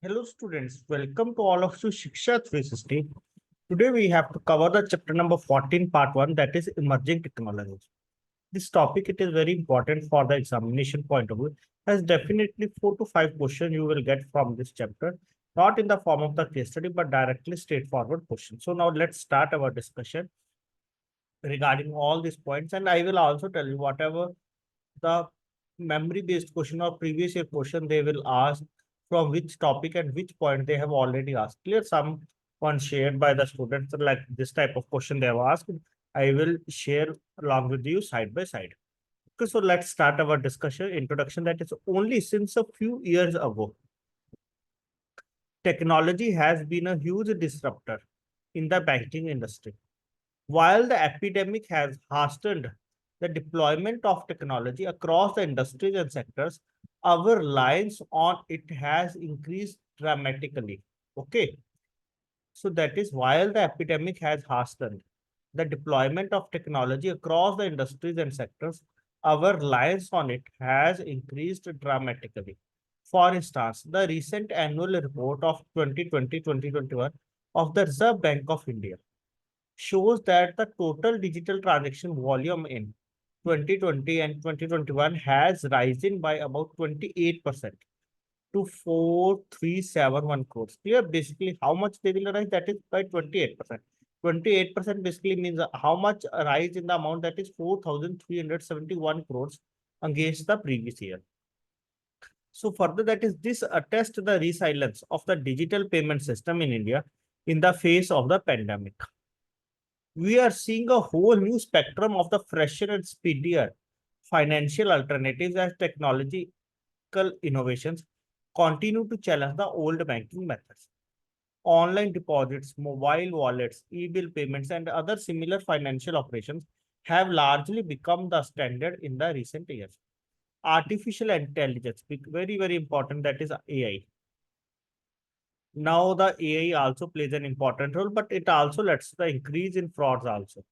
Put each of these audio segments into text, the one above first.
Hello students, welcome to all of you Shiksha 360. Today we have to cover the chapter number 14 part 1, that is emerging technologies. This topic it is very important for the examination point of view, as definitely 4 to 5 questions you will get from this chapter, not in the form of the case study but directly straightforward questions. So now let's start our discussion regarding all these points, and I will also tell you whatever the memory based question or previous year question they will ask from which topic and which point they have already asked. Clear, some one shared by the students like this type of question they have asked. I will share along with you side by side. Okay, so let's start our discussion introduction. That is, only since a few years ago, technology has been a huge disruptor in the banking industry. While the epidemic has hastened the deployment of technology across the industries and sectors, our reliance on it has increased dramatically. Okay, so that is while the epidemic has hastened the deployment of technology across the industries and sectors, our reliance on it has increased dramatically. For instance, the recent annual report of 2020-2021 of the Reserve Bank of India shows that the total digital transaction volume in 2020 and 2021 has risen by about 28% to 4,371 crores. Clear basically how much they will rise, that is by 28%. 28% basically means how much a rise in the amount, that is 4,371 crores against the previous year. So further, that is this attests to the resilience of the digital payment system in India in the face of the pandemic. We are seeing a whole new spectrum of the fresher and speedier financial alternatives as technological innovations continue to challenge the old banking methods. Online deposits, mobile wallets, e-bill payments, and other similar financial operations have largely become the standard in the recent years. Artificial intelligence, very, very important, that is AI. Now the AI also plays an important role, but it also lets the increase in frauds also.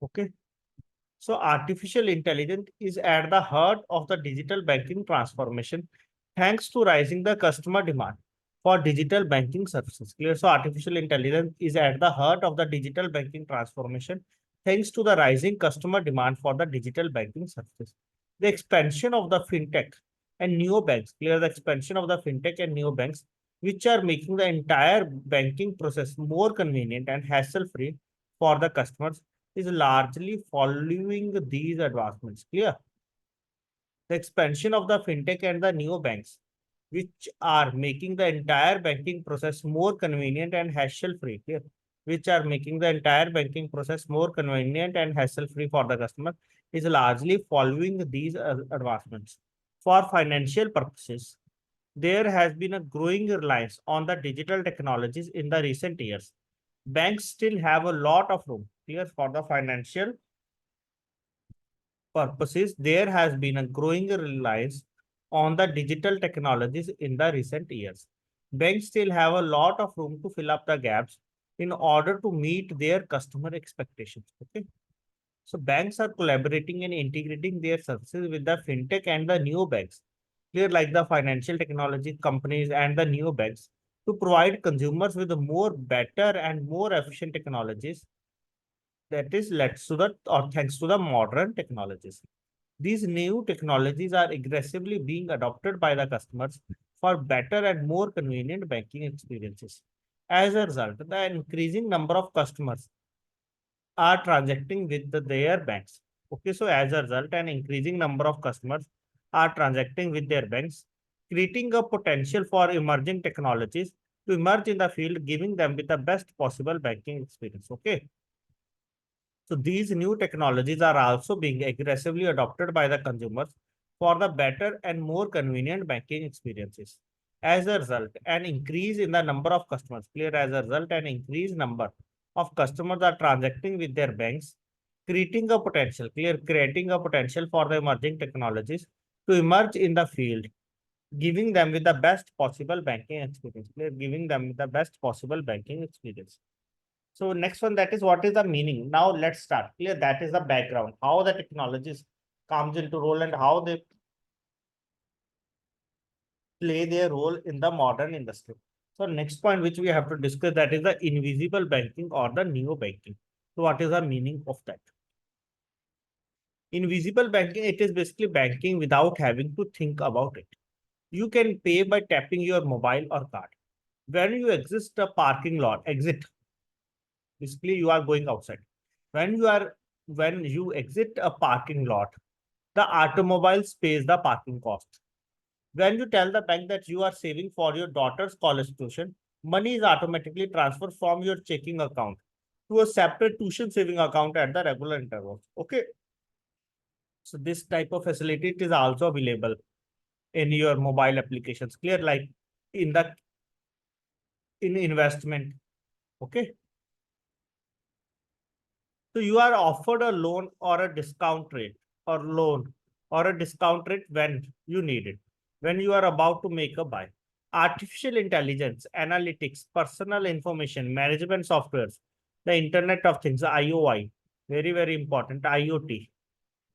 Okay. So artificial intelligence is at the heart of the digital banking transformation, thanks to rising the customer demand for digital banking services. Clear. So artificial intelligence is at the heart of the digital banking transformation, thanks to the rising customer demand for the digital banking services. The expansion of the fintech and neobanks, clear, the expansion of the fintech and neobanks, which are making the entire banking process more convenient and hassle-free for the customers, is largely following these advancements. Clear? The expansion of the fintech and the neobanks, which are making the entire banking process more convenient and hassle-free. Clear? Which are making the entire banking process more convenient and hassle-free for the customer, is largely following these advancements. For financial purposes, there has been a growing reliance on the digital technologies in the recent years. Banks still have a lot of room, clear, for the financial purposes. There has been a growing reliance on the digital technologies in the recent years. Banks still have a lot of room to fill up the gaps in order to meet their customer expectations. Okay. So banks are collaborating and integrating their services with the fintech and the new banks, clear, like the financial technology companies and the new banks, to provide consumers with a more better and more efficient technologies, that is led to the or thanks to the modern technologies. These new technologies are aggressively being adopted by the customers for better and more convenient banking experiences. As a result, the increasing number of customers are transacting with their banks. Okay, so as a result, an increasing number of customers are transacting with their banks, creating a potential for emerging technologies to emerge in the field, giving them with the best possible banking experience. Okay. So these new technologies are also being aggressively adopted by the consumers for the better and more convenient banking experiences. As a result, an increase in the number of customers, clear, as a result, an increased number of customers are transacting with their banks, creating a potential, clear, creating a potential for the emerging technologies to emerge in the field, giving them with the best possible banking experience, clear, giving them with the best possible banking experience. So next one, that is what is the meaning. Now let's start. Clear, that is the background. How the technologies comes into role and how they play their role in the modern industry. So next point which we have to discuss, that is the invisible banking or the neo banking. So what is the meaning of that? Invisible banking, it is basically banking without having to think about it. You can pay by tapping your mobile or card. When you exit, basically you are going outside. When you are when you exit a parking lot, the automobile pays the parking cost. When you tell the bank that you are saving for your daughter's college tuition, money is automatically transferred from your checking account to a separate tuition saving account at the regular intervals. Okay. So this type of facility it is also available in your mobile applications. Clear, like in the in investment. Okay. So you are offered a loan or a discount rate or loan or a discount rate when you need it, when you are about to make a buy. Artificial intelligence, analytics, personal information, management softwares, the Internet of Things, IOI, very, very important, IoT.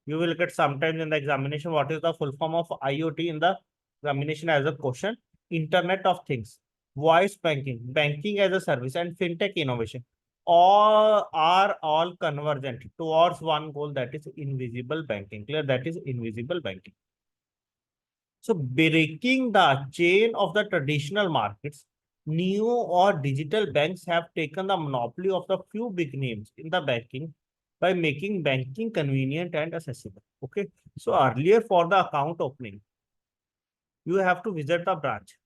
You will get sometimes in the examination what is the full form of IoT in the examination as a question. Internet of Things, voice banking, banking as a service, and fintech innovation all convergent towards one goal, that is invisible banking. Clear, that is invisible banking. So breaking the chain of the traditional markets, neo or digital banks have taken the monopoly of the few big names in the banking by making banking convenient and accessible. Okay. So earlier for the account opening, you have to visit the branch.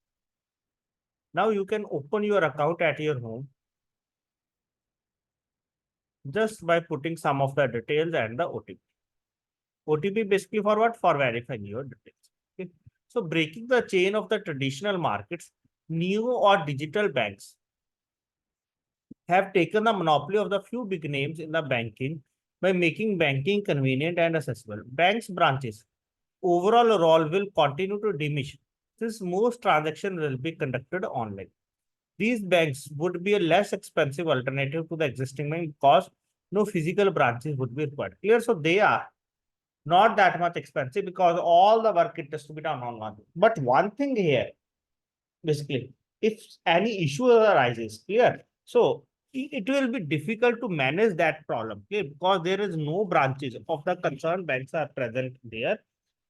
Now you can open your account at your home just by putting some of the details and the OTP. OTP basically for what? For verifying your details. Okay. So breaking the chain of the traditional markets, new or digital banks have taken the monopoly of the few big names in the banking by making banking convenient and accessible. Banks branches overall role will continue to diminish since most transactions will be conducted online. These banks would be a less expensive alternative to the existing bank because no physical branches would be required. Clear? So they are not that much expensive because all the work it has to be done online. But one thing here, basically, if any issue arises, clear, so it will be difficult to manage that problem, clear, because there is no branches of the concerned banks are present there.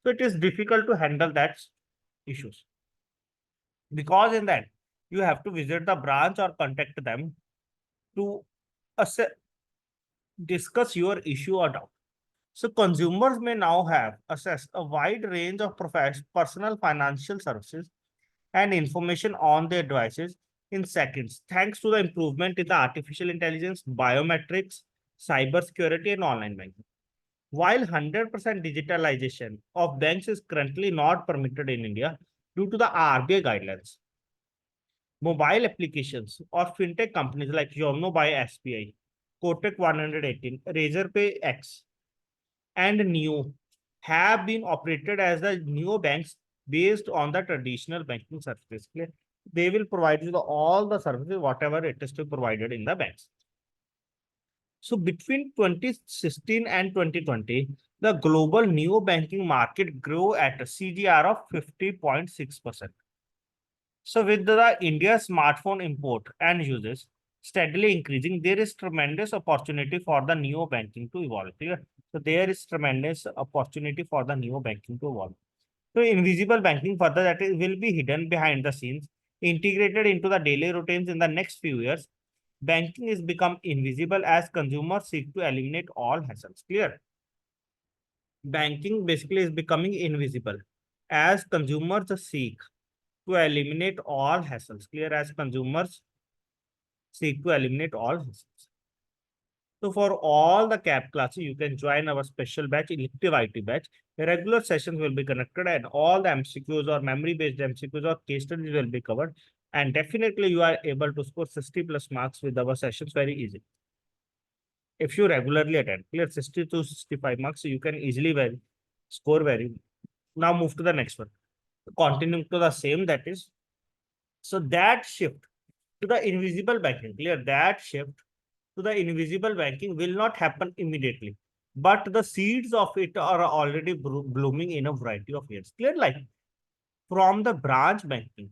So it is difficult to handle that issues because in that you have to visit the branch or contact them to assess, discuss your issue or doubt. So consumers may now have access a wide range of personal financial services and information on their devices in seconds, thanks to the improvement in the artificial intelligence, biometrics, cybersecurity, and online banking. While 100% digitalization of banks is currently not permitted in India due to the RBI guidelines, mobile applications or fintech companies like Yono by SBI, Kotak 118, Razorpay X, and Neo have been operated as the neo banks based on the traditional banking services. They will provide you all the services, whatever it is to provided in the banks. So between 2016 and 2020, the global neo banking market grew at a CGR of 50.6%. So with the India smartphone import and uses steadily increasing, there is tremendous opportunity for the neo banking to evolve. Clear? So there is tremendous opportunity for the neo banking to evolve. So invisible banking further that is, will be hidden behind the scenes, integrated into the daily routines in the next few years. Banking is become invisible as consumers seek to eliminate all hassles. Clear? Banking basically is becoming invisible as consumers seek to eliminate all hassles. Clear? As consumers seek to eliminate all hassles. So for all the CAP classes, you can join our special batch, elective IT batch. The regular sessions will be conducted and all the MCQs or memory-based MCQs or case studies will be covered. And definitely you are able to score 60 plus marks with our sessions very easy. If you regularly attend, clear 60 to 65 marks, so you can easily score very. Now move to the next one. Continuing to the same, that is, so that shift to the invisible banking, clear, that shift to the invisible banking will not happen immediately. but the seeds of it are already blooming in a variety of areas. Clear? Like from the branch banking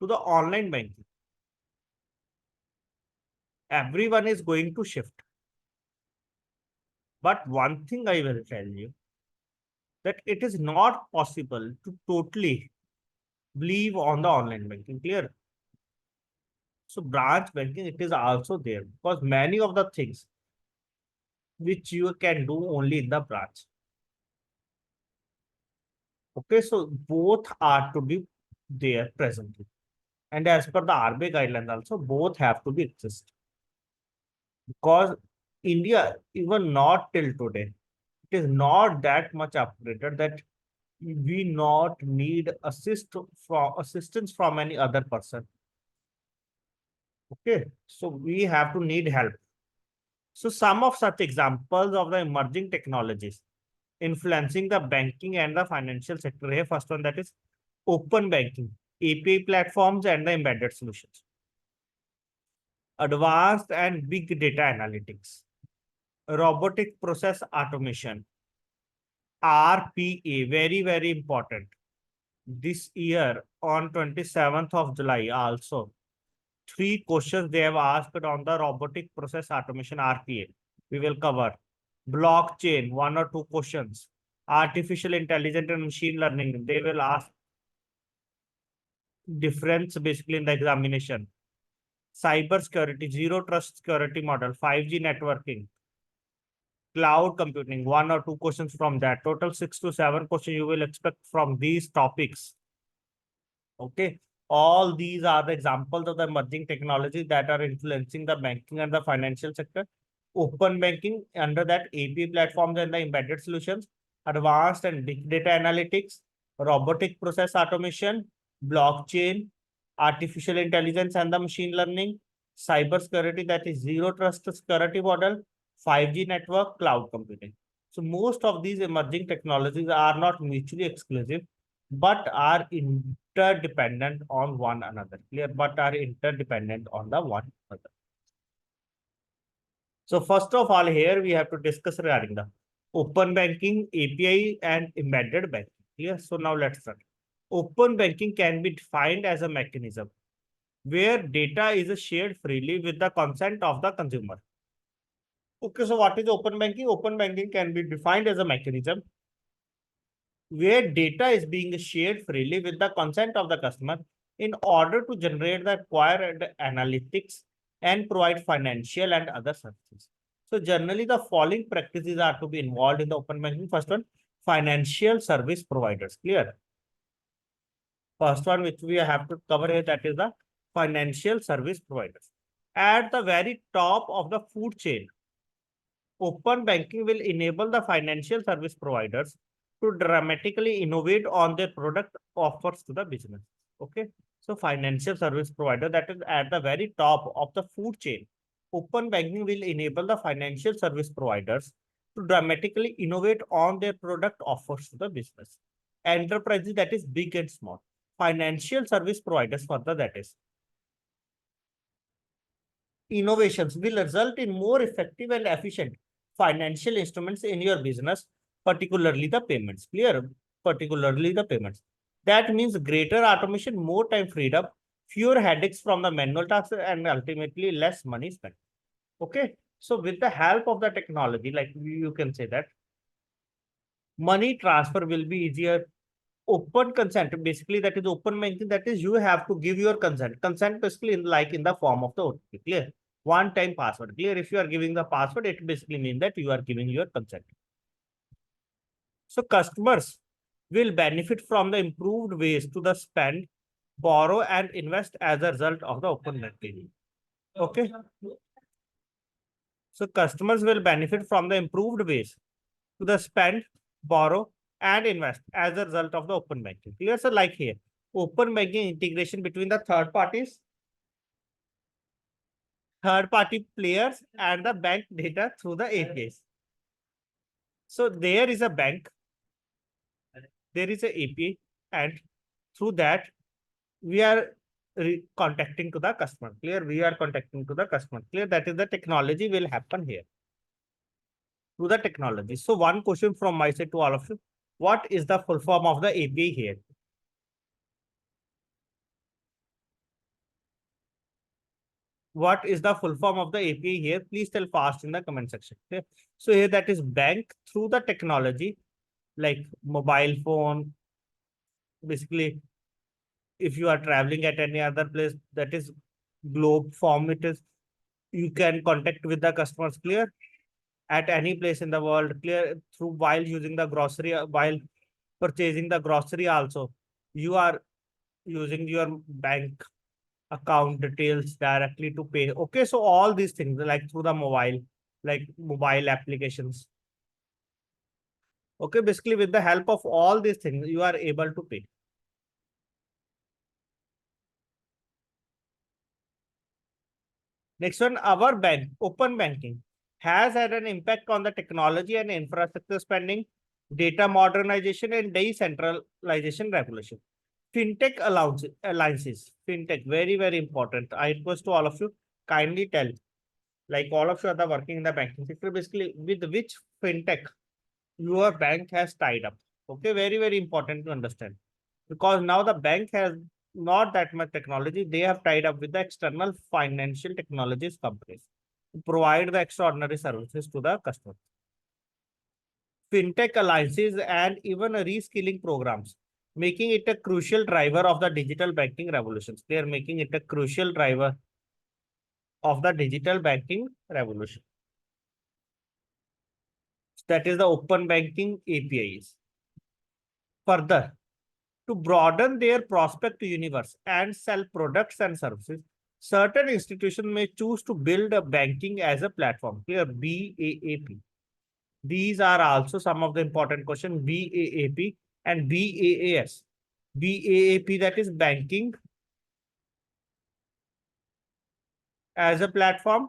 to the online banking, everyone is going to shift. But one thing I will tell you, that it is not possible to totally believe on the online banking. Clear? So branch banking, it is also there because many of the things which you can do only in the branch. Okay, so both are to be there presently. And as per the RBI guidelines also, both have to be exist. Because India, even not till today, it is not that much upgraded that we not need assistance from any other person. Okay, so we have to need help. So some of such examples of the emerging technologies influencing the banking and the financial sector. Here, first one, that is open banking, API platforms and the embedded solutions, advanced and big data analytics, robotic process automation, RPA, very, very important. This year on 27th of July also, three questions they have asked on the robotic process automation RPA. We will cover blockchain, one or two questions, artificial intelligence and machine learning. They will ask difference basically in the examination. Cyber security, zero trust security model, 5G networking, cloud computing, one or two questions from that. Total 6 to 7 questions you will expect from these topics. Okay. All these are the examples of the emerging technologies that are influencing the banking and the financial sector. Open banking, under that API platforms and the embedded solutions, advanced and big data analytics, robotic process automation, blockchain, artificial intelligence and the machine learning, cyber security, that is zero trust security model, 5G network, cloud computing. So most of these emerging technologies are not mutually exclusive, but are interdependent on one another. Clear? But are interdependent on the one another. So first of all, here we have to discuss regarding the open banking, API, and embedded banking. Clear? So now let's start. Open banking can be defined as a mechanism where data is shared freely with the consent of the consumer. Okay, so what is open banking? Open banking can be defined as a mechanism where data is being shared freely with the consent of the customer in order to generate the required analytics and provide financial and other services. So generally, the following practices are to be involved in the open banking. First one, financial service providers. Clear? First one which we have to cover here, that is the financial service providers. At the very top of the food chain, open banking will enable the financial service providers to dramatically innovate on their product offers to the business. Okay. So financial service provider, that is at the very top of the food chain. Open banking will enable the financial service providers to dramatically innovate on their product offers to the business. Enterprises, that is big and small. Financial service providers, further, that is innovations will result in more effective and efficient financial instruments in your business, particularly the payments. Clear? Particularly the payments. That means greater automation, more time freed up, fewer headaches from the manual tasks, and ultimately less money spent. Okay. So with the help of the technology, like you can say that money transfer will be easier. Open consent, basically that is open banking, that is you have to give your consent basically in the form of the OTP. Clear? One time password. Clear? If you are giving the password, it basically means that you are giving your consent. So customers will benefit from the improved ways to the spend, borrow and invest as a result of the open banking. Okay. So customers will benefit from the improved ways to the spend, borrow, and invest as a result of the open banking. Clear? So like here, open banking integration between the third party players and the bank data through the APIs. So there is a bank, there is a API, and through that we are contacting to the customer. Clear? We are contacting to the customer. Clear? That is the technology will happen here. through the technology. So one question from my side to all of you. What is the full form of the API here? What is the full form of the API here? Please tell fast in the comment section. Okay. So here that is bank through the technology like mobile phone. Basically, if you are traveling at any other place, that is globe form. It is you can contact with the customers clear at any place in the world clear through while using the grocery while purchasing the grocery also you are using your bank account details directly to pay. Okay, so all these things like through the mobile, like mobile applications. Okay, basically with the help of all these things, you are able to pay. Next one, our bank, open banking, has had an impact on the technology and infrastructure spending, data modernization, and decentralization regulation. Fintech alliances, fintech, very, very important. I request to all of you, kindly tell, like all of you are the working in the banking sector, basically with which fintech your bank has tied up. Okay, very, very important to understand because now the bank has not that much technology. They have tied up with the external financial technologies companies to provide the extraordinary services to the customer. Fintech alliances and even reskilling programs, making it a crucial driver of the digital banking revolutions. They are making it a crucial driver of the digital banking revolution. That is the open banking APIs. Further, to broaden their prospect universe and sell products and services, certain institutions may choose to build a banking as a platform. Clear BAAP. These are also some of the important questions BAAP and BAAS. BAAP that is banking as a platform.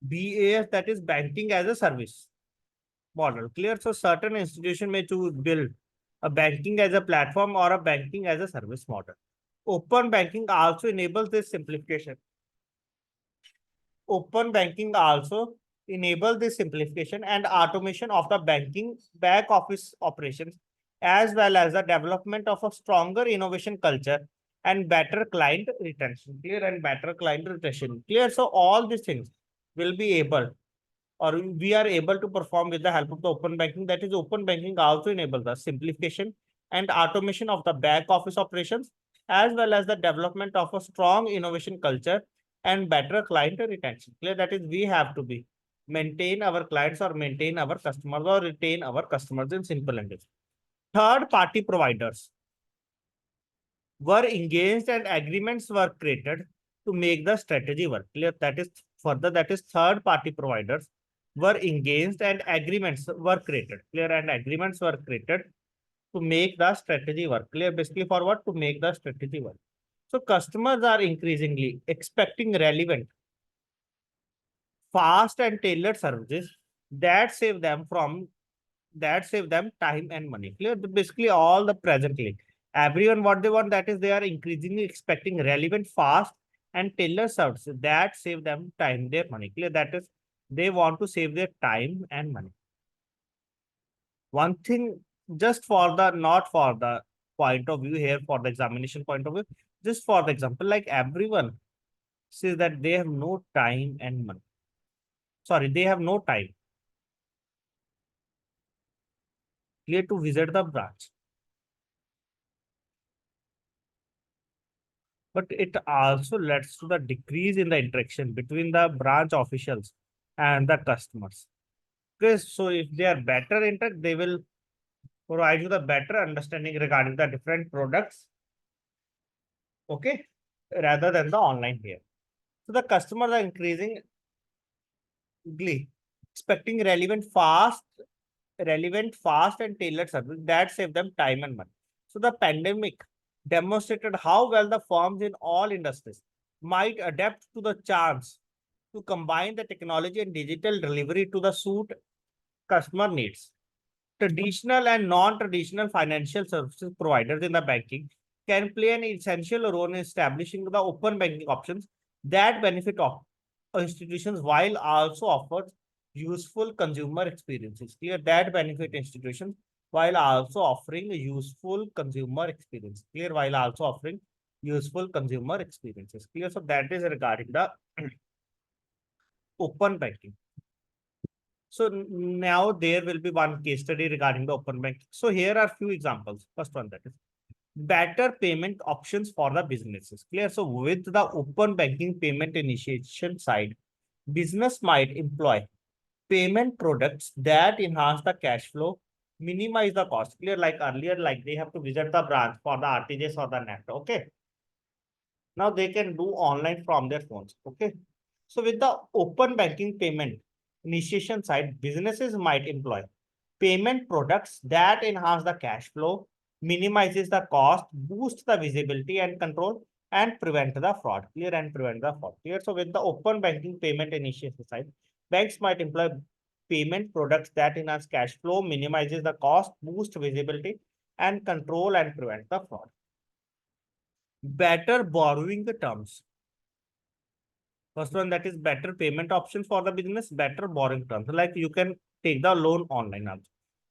BAS that is banking as a service model. Clear? So certain institution may choose build a banking as a platform or a banking as a service model. Open banking also enables this simplification. Open banking also enables this simplification and automation of the banking back office operations, as well as the development of a stronger innovation culture and better client retention. Clear? And better client retention. Clear? So all these things will be able or we are able to perform with the help of the open banking. That is, open banking also enables the simplification and automation of the back office operations, as well as the development of a strong innovation culture and better client retention. Clear? That is, we have to be maintain our clients or maintain our customers or retain our customers in simple language. Third party providers were engaged and agreements were created to make the strategy work. Clear? That is further, that is third party providers were engaged and agreements were created. Clear? And agreements were created to make the strategy work. Clear? Basically for what? To make the strategy work. So customers are increasingly expecting relevant, fast and tailored services that save them from that save them time and money. Clear? Basically all the presently everyone what they want, that is they are increasingly expecting relevant, fast and tailored services that save them time, their money. Clear? That is they want to save their time and money. One thing, just for the not for the point of view here, for the examination point of view, just for the example, like everyone says that they have no time and money. Sorry, they have no time. Clear? To visit the branch. But it also leads to the decrease in the interaction between the branch officials and the customers. Okay, so if they are better interact, they will provide you the better understanding regarding the different products. Okay, rather than the online here. So the customers are increasingly expecting relevant, fast, and tailored service that save them time and money. So the pandemic demonstrated how well the firms in all industries might adapt to the chance to combine the technology and digital delivery to the suit customer needs. Traditional and non-traditional financial services providers in the banking can play an essential role in establishing the open banking options that benefit of institutions while also offers useful consumer experiences. Clear that benefit institutions while also offering a useful consumer experience. Clear while also offering useful consumer experiences. Clear. So that is regarding the open banking. So now there will be one case study regarding the open banking. So here are few examples. First one, that is better payment options for the businesses. Clear. So with the open banking payment initiation side, business might employ payment products that enhance the cash flow, minimize the cost. Clear. Like earlier, like they have to visit the branch for the RTGS or the NEFT. Okay. Now they can do online from their phones. Okay. So with the open banking payment initiation side, businesses might employ payment products that enhance the cash flow, minimizes the cost, boost the visibility and control, and prevent the fraud. Clear. And prevent the fraud. Clear. So with the open banking payment initiation side, banks might employ payment products that enhance cash flow, minimizes the cost, boost visibility, and control and prevent the fraud. Better borrowing the terms. First one, that is better payment options for the business, better borrowing terms. Like you can take the loan online also.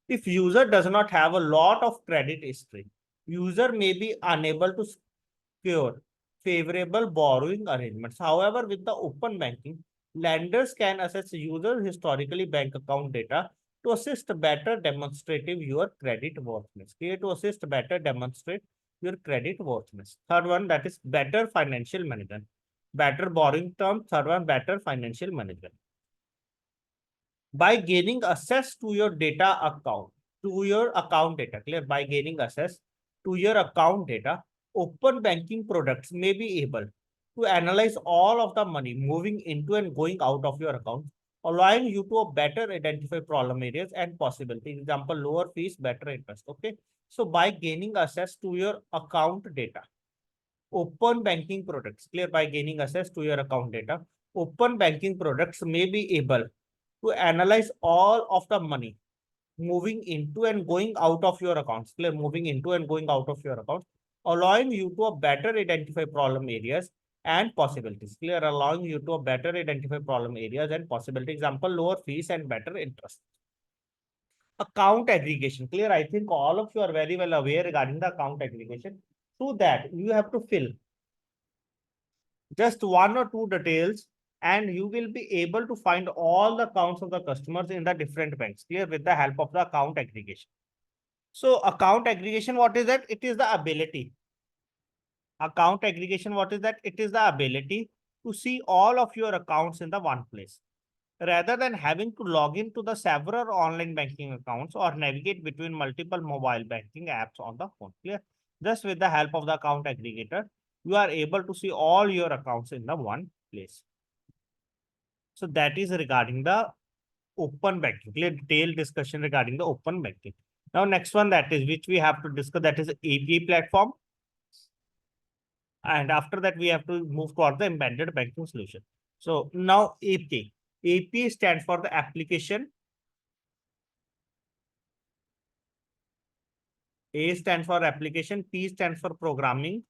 If user does not have a lot of credit history, user may be unable to secure favorable borrowing arrangements. However, with the open banking, lenders can assess user historically bank account data to assist better demonstrative your credit worthiness. Here to assist better demonstrate your credit worthiness. Third one, that is better financial management. Better borrowing terms. Third one, better financial management. By gaining access to your data account, to your account data, clear? By gaining access to your account data, open banking products may be able to analyze all of the money moving into and going out of your account, allowing you to better identify problem areas and possibilities. Example, lower fees, better interest. Okay. So by gaining access to your account data, open banking products, clear? By gaining access to your account data, open banking products may be able to analyze all of the money moving into and going out of your accounts, clear? Moving into and going out of your accounts, allowing you to better identify problem areas and possibilities, clear? Allowing you to better identify problem areas and possibility. Example, lower fees and better interest. Account aggregation, clear? I think all of you are very well aware regarding the account aggregation. To that, you have to fill just one or two details and you will be able to find all the accounts of the customers in the different banks, clear? With the help of the account aggregation. So account aggregation, what is that? It is the ability. Account aggregation, what is that? It is the ability to see all of your accounts in the one place rather than having to log into the several online banking accounts or navigate between multiple mobile banking apps on the phone. Clear? Just with the help of the account aggregator, you are able to see all your accounts in the one place. So that is regarding the open banking. Clear? Detailed discussion regarding the open banking. Now, next one, that is which we have to discuss, that is API platform. And after that, we have to move towards the embedded banking solution. So now API. API stands for the application. A stands for application. P stands for programming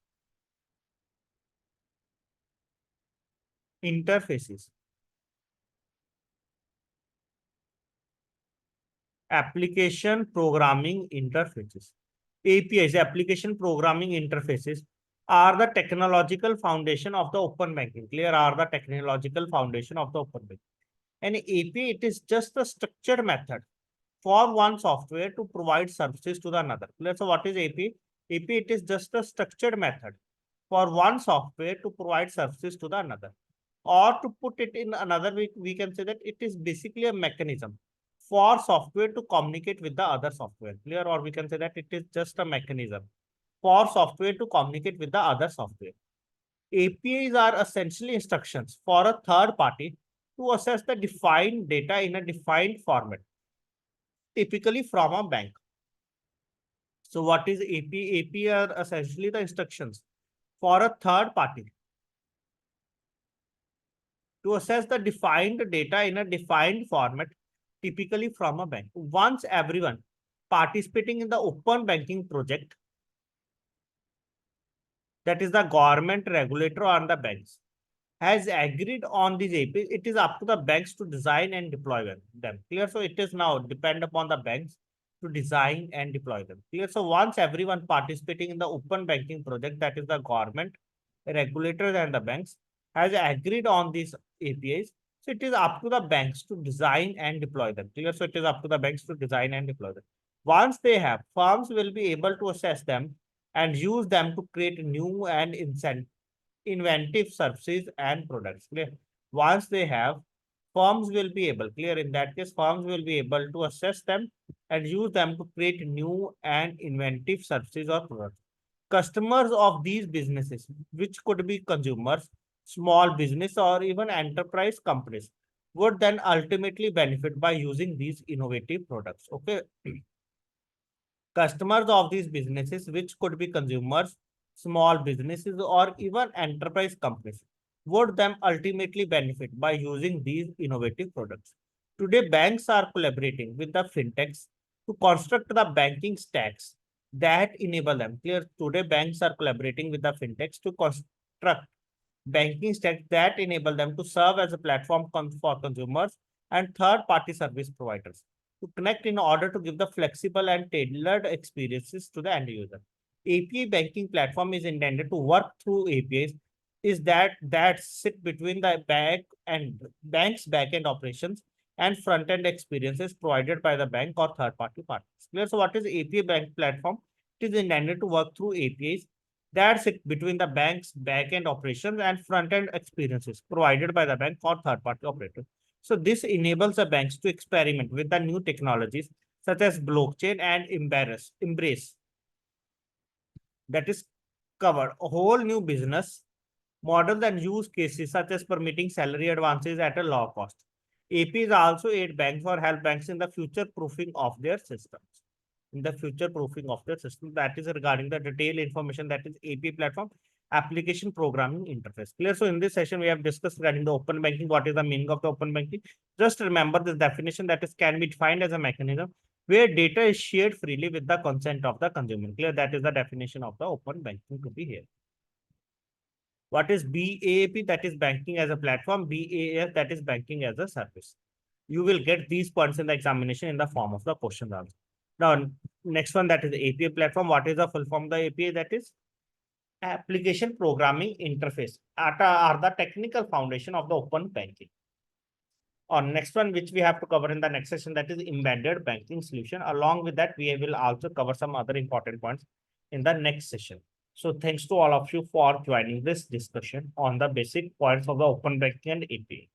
interfaces. Application programming interfaces. APIs, application programming interfaces, are the technological foundation of the open banking. Clear? Are the technological foundation of the open banking. And API, it is just a structured method for one software to provide services to the another. So what is API? API, it is just a structured method for one software to provide services to the another. Or to put it in another way, we can say that it is basically a mechanism for software to communicate with the other software. Clear? Or we can say that it is just a mechanism for software to communicate with the other software. APIs are essentially instructions for a third party to access the defined data in a defined format, typically from a bank. So what is API? API are essentially the instructions for a third party to access the defined data in a defined format, typically from a bank. Once everyone participating in the open banking project, that is the government, regulator, or the banks, has agreed on these APIs, it is up to the banks to design and deploy them. Clear? So it is now depend upon the banks to design and deploy them. Clear? So once everyone participating in the open banking project, that is the government, regulators, and the banks, has agreed on these APIs, so it is up to the banks to design and deploy them. Clear? So it is up to the banks to design and deploy them. Once they have, firms will be able to assess them and use them to create new and inventive services and products. Clear? Once they have, firms will be able, clear, in that case, firms will be able to assess them and use them to create new and inventive services or products. Customers of these businesses, which could be consumers, small business, or even enterprise companies, would then ultimately benefit by using these innovative products. Okay. Customers of these businesses, which could be consumers, small businesses, or even enterprise companies, would then ultimately benefit by using these innovative products. Today, banks are collaborating with the fintechs to construct the banking stacks that enable them. Clear, today banks are collaborating with the fintechs to construct banking stacks that enable them to serve as a platform for consumers and third-party service providers to connect in order to give the flexible and tailored experiences to the end user. API banking platform is intended to work through APIs is that sit between the bank's backend operations and front-end experiences provided by the bank or third-party partners. Clear? So what is API bank platform? It is intended to work through APIs that sit between the bank's back-end operations and front-end experiences provided by the bank or third-party operator. So this enables the banks to experiment with the new technologies such as blockchain and embrace that is covered a whole new business models and use cases such as permitting salary advances at a low cost. APs also aid banks or help banks in the future proofing of their systems. In the future proofing of their system, that is regarding the detailed information that is API platform, application programming interface. Clear? So in this session, we have discussed regarding the open banking. What is the meaning of the open banking? Just remember this definition that is can be defined as a mechanism where data is shared freely with the consent of the consumer. Clear? That is the definition of the open banking to be here. What is BAAP? That is banking as a platform. BAS, that is banking as a service. You will get these points in the examination in the form of the question answer. Now, next one, that is the API platform. What is the full form of the API? That is application programming interface are the technical foundation of the open banking. On next one, which we have to cover in the next session, that is embedded banking solution. Along with that, we will also cover some other important points in the next session. So thanks to all of you for joining this discussion on the basic points of the open banking and API.